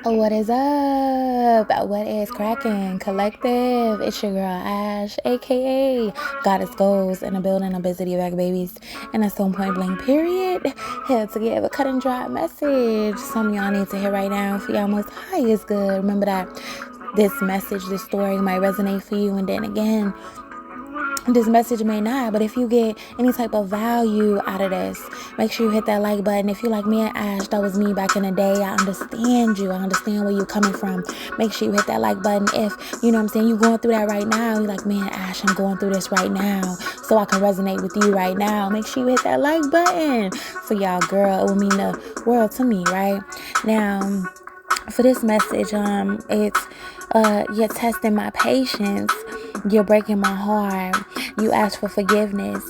What is up? What is cracking? Collective. It's your girl Ash, aka Goddess Goals, in the building. I'm busy back, babies. And at some point blank period, had to give a cut and dry message. Some of y'all need to hear right now. For y'all most high is good. Remember that this message, this story might resonate for you, and then again, this message may not, but if you get any type of value out of this, make sure you hit that like button. If you like me and Ash, that was me back in the day. I understand you. I understand where you're coming from. Make sure you hit that like button. If, you know what I'm saying, you're going through that right now. You're like, man, Ash, I'm going through this right now, so I can resonate with you right now. Make sure you hit that like button. For y'all, girl, it will mean the world to me, right? Now, for this message, it's you're testing my patience. You're breaking my heart. You ask for forgiveness,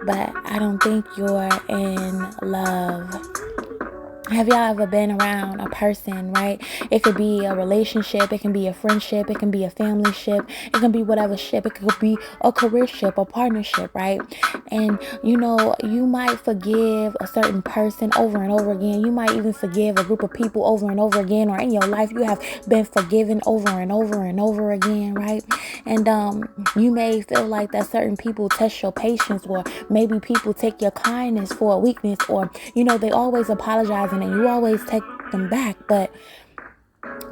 but I don't think you're in love. Have y'all ever been around a person, right? It could be a relationship, it can be a friendship, it can be a family ship, it can be whatever ship, it could be a career ship, a partnership, right? And you know, you might forgive a certain person over and over again. You might even forgive a group of people over and over again, or in your life you have been forgiven over and over and over again, right? And you may feel like that certain people test your patience, or maybe people take your kindness for a weakness, or you know, they always apologize and you always take them back, but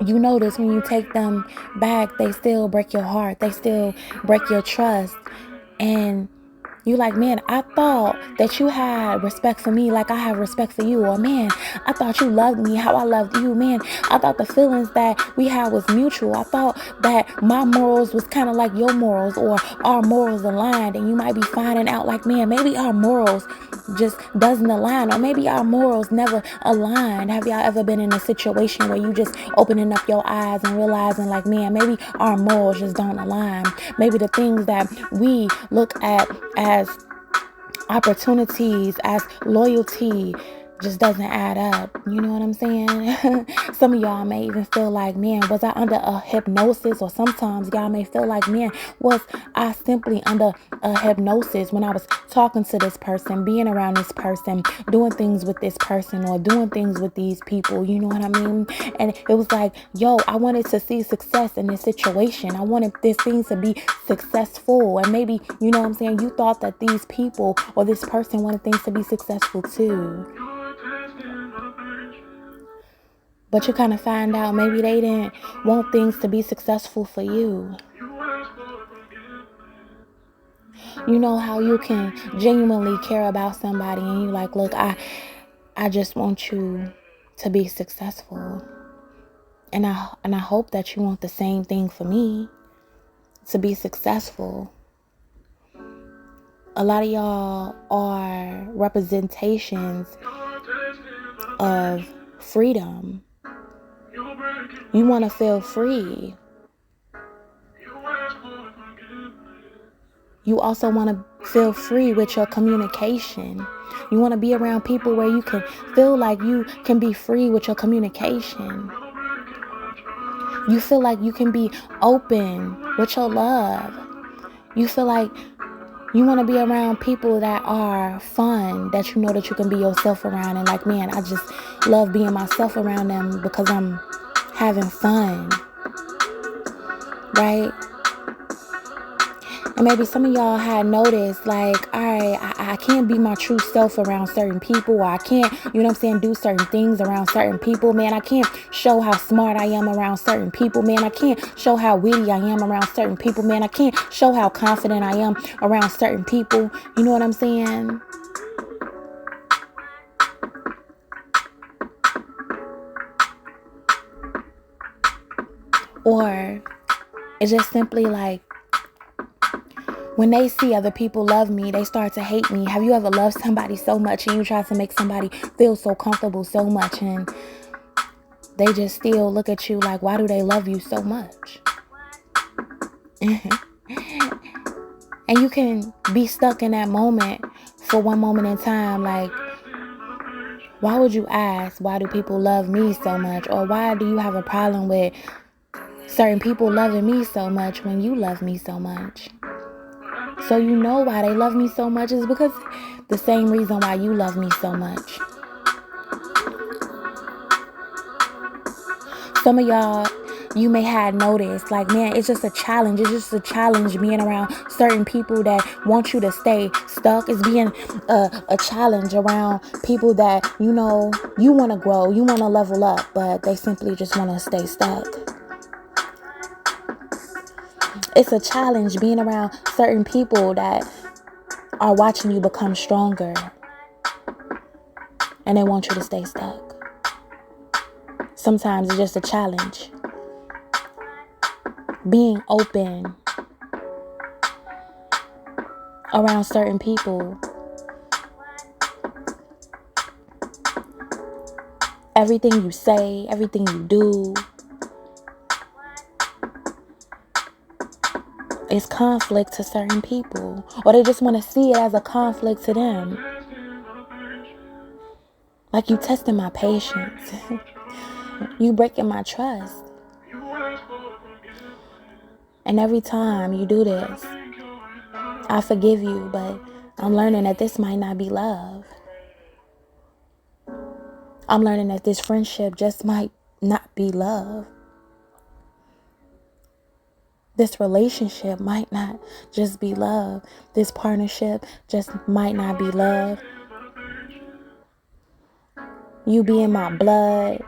you notice when you take them back, they still break your heart, they still break your trust. And you like, man, I thought that you had respect for me like I have respect for you. Or, man, I thought you loved me how I loved you. Man, I thought the feelings that we had was mutual. I thought that my morals was kind of like your morals, or our morals aligned. And you might be finding out like, man, maybe our morals just doesn't align, or maybe our morals never align. Have y'all ever been in a situation where you just opening up your eyes and realizing like, man, maybe our morals just don't align? Maybe the things that we look at as opportunities, as loyalty, just doesn't add up. You know what I'm saying? Some of y'all may even feel like, man, was I under a hypnosis? Or sometimes y'all may feel like, man, was I simply under a hypnosis when I was talking to this person, being around this person, doing things with this person, or doing things with these people? You know what I mean? And it was like, yo, I wanted to see success in this situation. I wanted this thing to be successful. And maybe, you know what I'm saying, you thought that these people or this person wanted things to be successful too. But you kind of find out maybe they didn't want things to be successful for you. You know how you can genuinely care about somebody and you like, look, I just want you to be successful. And I hope that you want the same thing for me, to be successful. A lot of y'all are representations of freedom. You want to feel free. You also want to feel free with your communication. You want to be around people where you can feel like you can be free with your communication. You feel like you can be open with your love. You feel like you want to be around people that are fun, that you know that you can be yourself around. And like, man, I just love being myself around them because I'm having fun, right? And maybe some of y'all had noticed like, all right, I can't be my true self around certain people, or I can't, you know what I'm saying, do certain things around certain people. Man, I can't show how smart I am around certain people. Man, I can't show how witty I am around certain people. Man, I can't show how confident I am around certain people. You know what I'm saying? Or it's just simply like, when they see other people love me, they start to hate me. Have you ever loved somebody so much and you try to make somebody feel so comfortable so much, and they just still look at you like, why do they love you so much? And you can be stuck in that moment for one moment in time. Like, why would you ask, why do people love me so much? Or why do you have a problem with certain people loving me so much when you love me so much? So you know why they love me so much is because the same reason why you love me so much. Some of y'all, you may have noticed, like, man, it's just a challenge. It's just a challenge being around certain people that want you to stay stuck. It's being a challenge around people that, you want to grow, you want to level up, but they simply just want to stay stuck. It's a challenge being around certain people that are watching you become stronger and they want you to stay stuck. Sometimes it's just a challenge. Being open around certain people. Everything you say, everything you do is conflict to certain people. Or they just want to see it as a conflict to them. Like, you testing my patience. You breaking my trust. And every time you do this, I forgive you, but I'm learning that this might not be love. I'm learning that this friendship just might not be love. This relationship might not just be love. This partnership just might not be love. You being my blood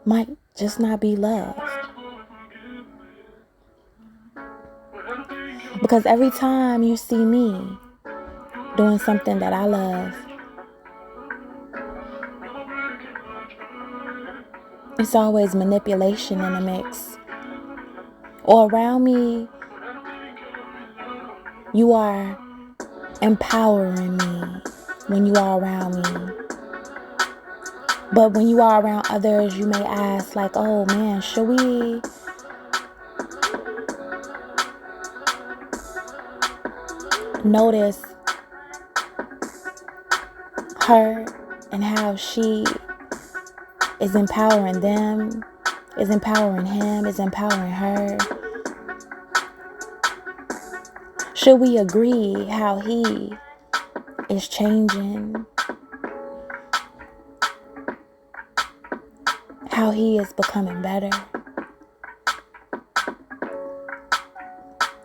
might just not be love. Because every time you see me doing something that I love, it's always manipulation in the mix. Or around me, you are empowering me when you are around me. But when you are around others, you may ask, like, oh man, should we notice her and how she is empowering them, is empowering him, is empowering her? Should we agree how he is changing, how he is becoming better,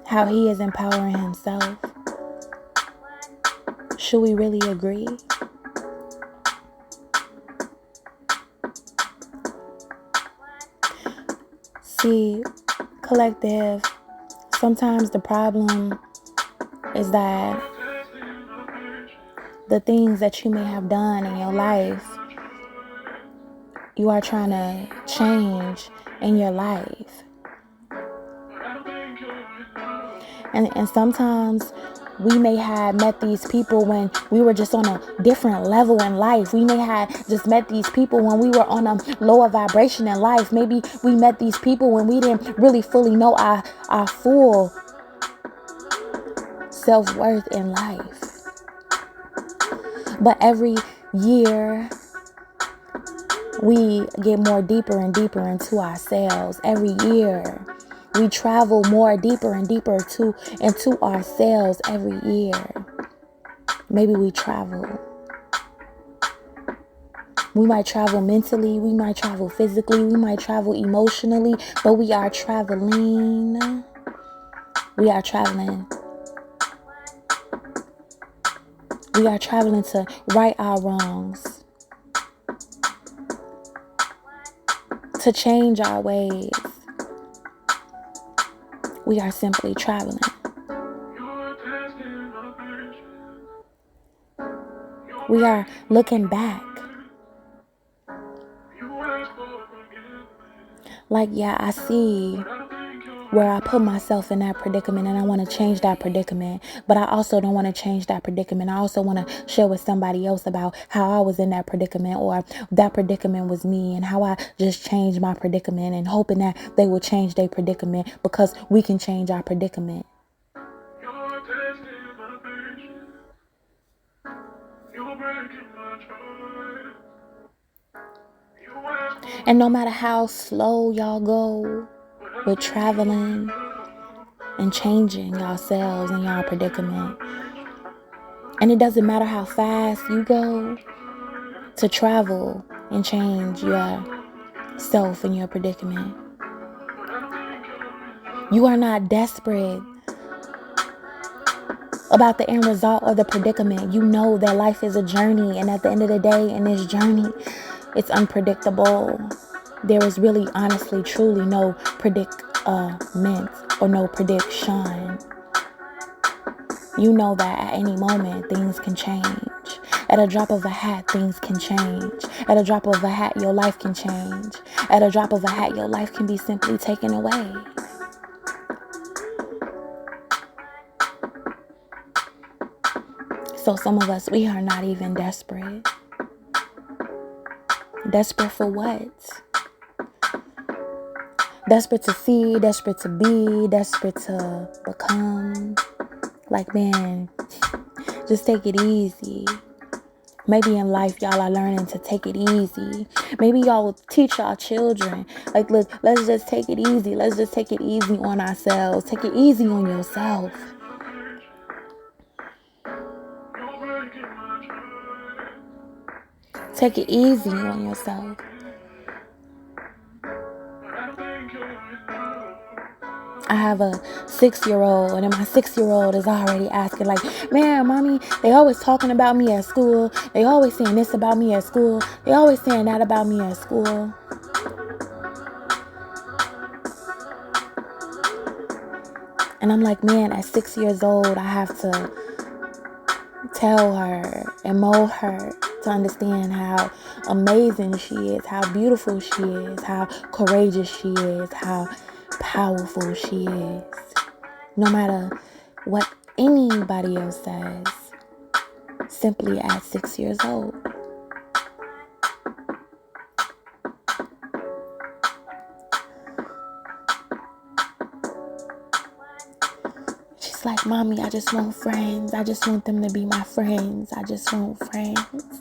how he is empowering himself? Should we really agree? See, collective, sometimes the problem is that the things that you may have done in your life, you are trying to change in your life. And sometimes we may have met these people when we were just on a different level in life. We may have just met these people when we were on a lower vibration in life. Maybe we met these people when we didn't really fully know our full self-worth in life. But every year, we get more deeper and deeper into ourselves. Every year, we travel more deeper and deeper into ourselves every year. Maybe we travel. We might travel mentally, we might travel physically, we might travel emotionally, but we are traveling. We are traveling. We are traveling to right our wrongs, to change our ways. We are simply traveling. We are looking back. Like, yeah, I see where I put myself in that predicament and I want to change that predicament. But I also don't want to change that predicament. I also want to share with somebody else about how I was in that predicament, or that predicament was me, and how I just changed my predicament, and hoping that they will change their predicament, because we can change our predicament. And no matter how slow y'all go with traveling and changing yourselves and y'all predicament, and it doesn't matter how fast you go to travel and change your self in your predicament. You are not desperate about the end result or the predicament. You know that life is a journey, and at the end of the day, in this journey, it's unpredictable. There is really, honestly, truly no predicament or no prediction. You know that at any moment, things can change. At a drop of a hat, things can change. At a drop of a hat, your life can change. At a drop of a hat, your life can be simply taken away. So some of us, we are not even desperate. Desperate for what? Desperate to see, desperate to be, desperate to become. Like, man, just take it easy. Maybe in life, y'all are learning to take it easy. Maybe y'all will teach y'all children. Like, look, let's just take it easy. Let's just take it easy on ourselves. Take it easy on yourself. Take it easy on yourself. I have a 6-year-old, and my 6-year-old is already asking, like, man, mommy, they always talking about me at school. They always saying this about me at school. They always saying that about me at school. And I'm like, man, at 6 years old, I have to tell her and mold her to understand how amazing she is, how beautiful she is, how courageous she is, how powerful she is. No matter what anybody else says, simply at 6 years old. She's like, mommy, I just want friends. I just want them to be my friends. I just want friends.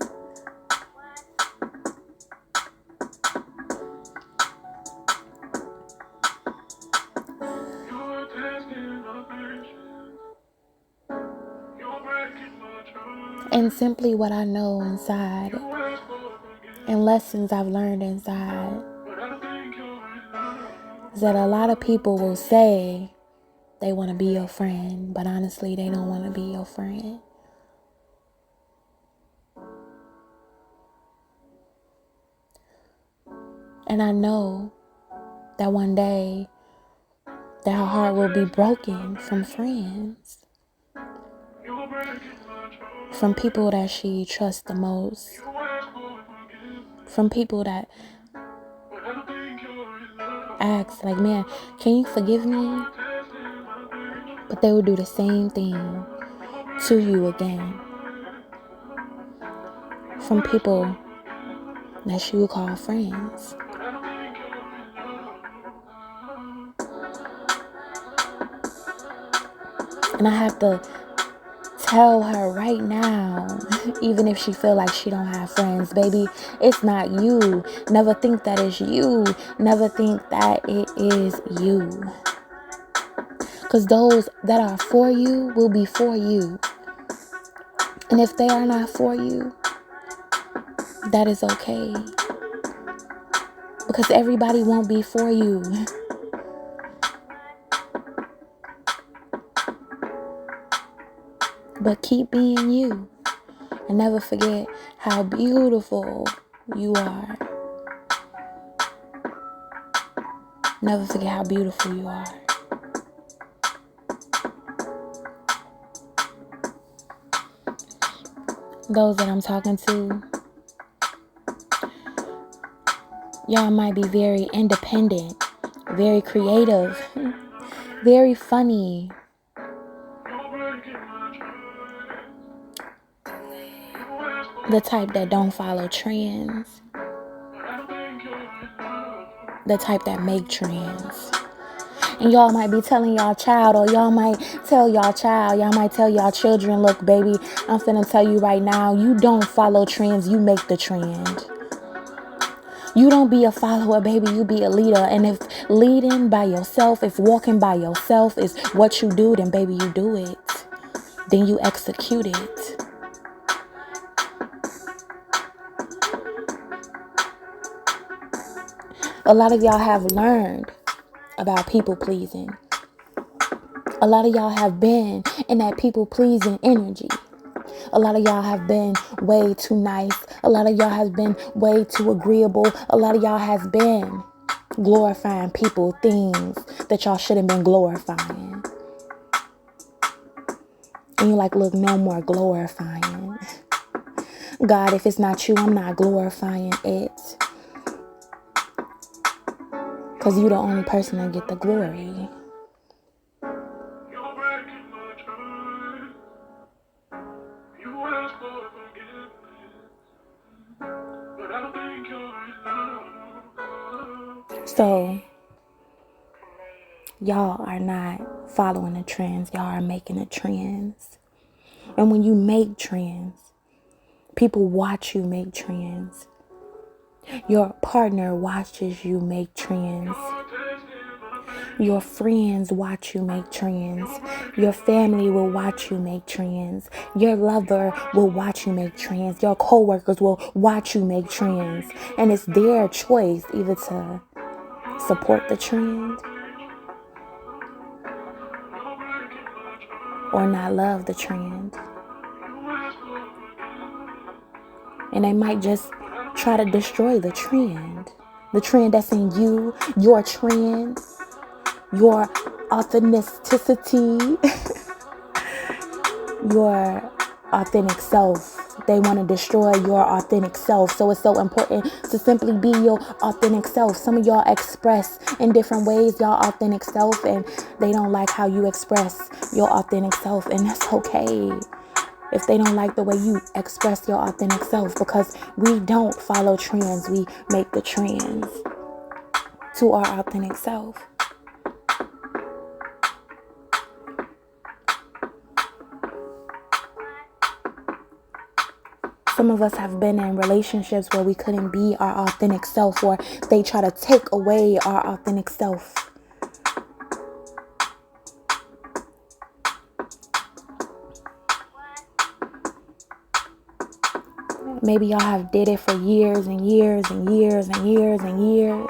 And simply what I know inside and lessons I've learned inside is that a lot of people will say they want to be your friend, but honestly, they don't want to be your friend. And I know that one day that her heart will be broken from friends, from people that she trusts the most, from people that ask, like, man, can you forgive me? But they will do the same thing to you again. From people that she would call friends. And I have to tell her right now, even if she feel like she don't have friends, baby, it's not you. Never think that it's you. Never think that it is you. Because those that are for you will be for you. And if they are not for you, that is okay. Because everybody won't be for you. But keep being you. And never forget how beautiful you are. Never forget how beautiful you are. Those that I'm talking to, y'all might be very independent, very creative, very funny. The type that don't follow trends. The type that make trends. And y'all might be telling y'all child, or y'all might tell y'all child, y'all might tell y'all children, look, baby, I'm finna tell you right now, you don't follow trends, you make the trend. You don't be a follower, baby, you be a leader. And if leading by yourself, if walking by yourself is what you do, then baby, you do it. Then you execute it. A lot of y'all have learned about people pleasing. A lot of y'all have been in that people pleasing energy. A lot of y'all have been way too nice. A lot of y'all has been way too agreeable. A lot of y'all has been glorifying people, things that y'all shouldn't been glorifying. And you're like, look, no more glorifying. God, if it's not you, I'm not glorifying it. Because you're the only person that get the glory. So, y'all are not following the trends. Y'all are making the trends. And when you make trends, people watch you make trends. Your partner watches you make trends. Your friends watch you make trends. Your family will watch you make trends. Your lover will watch you make trends. Your coworkers will watch you make trends. And it's their choice either to support the trend or not love the trend. And they might just try to destroy the trend. The trend that's in you, your trend, your authenticity, your authentic self. They want to destroy your authentic self. So it's so important to simply be your authentic self. Some of y'all express in different ways your authentic self, and they don't like how you express your authentic self, and that's okay. If they don't like the way you express your authentic self, because we don't follow trends, we make the trends to our authentic self. Some of us have been in relationships where we couldn't be our authentic self, or they try to take away our authentic self. Maybe y'all have did it for years and years and years and years and years.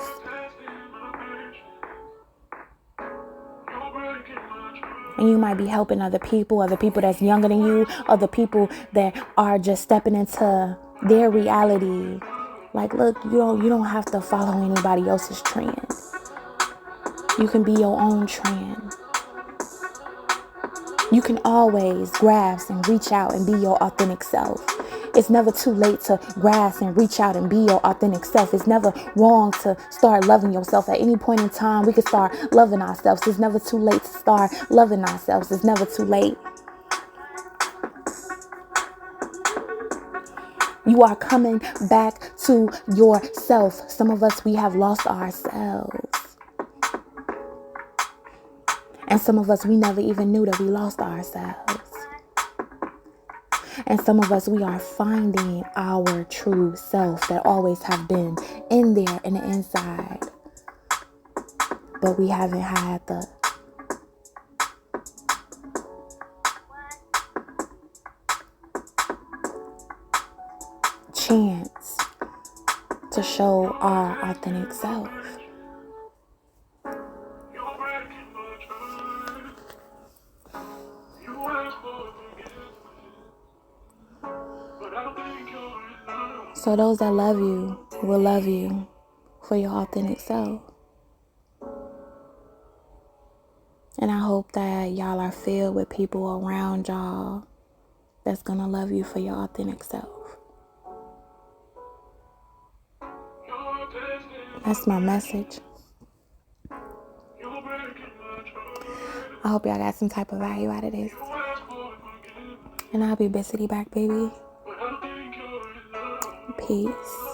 And you might be helping other people that's younger than you, other people that are just stepping into their reality. Like, look, you don't have to follow anybody else's trend. You can be your own trend. You can always grasp and reach out and be your authentic self. It's never too late to grasp and reach out and be your authentic self. It's never wrong to start loving yourself. At any point in time, we can start loving ourselves. It's never too late to start loving ourselves. It's never too late. You are coming back to yourself. Some of us, we have lost ourselves. And some of us, we never even knew that we lost ourselves. And some of us, we are finding our true self that always have been in there in the inside. But we haven't had the chance to show our authentic self. So those that love you will love you for your authentic self. And I hope that y'all are filled with people around y'all that's gonna love you for your authentic self. That's my message. I hope y'all got some type of value out of this. And I'll be Bissity back, baby. Peace.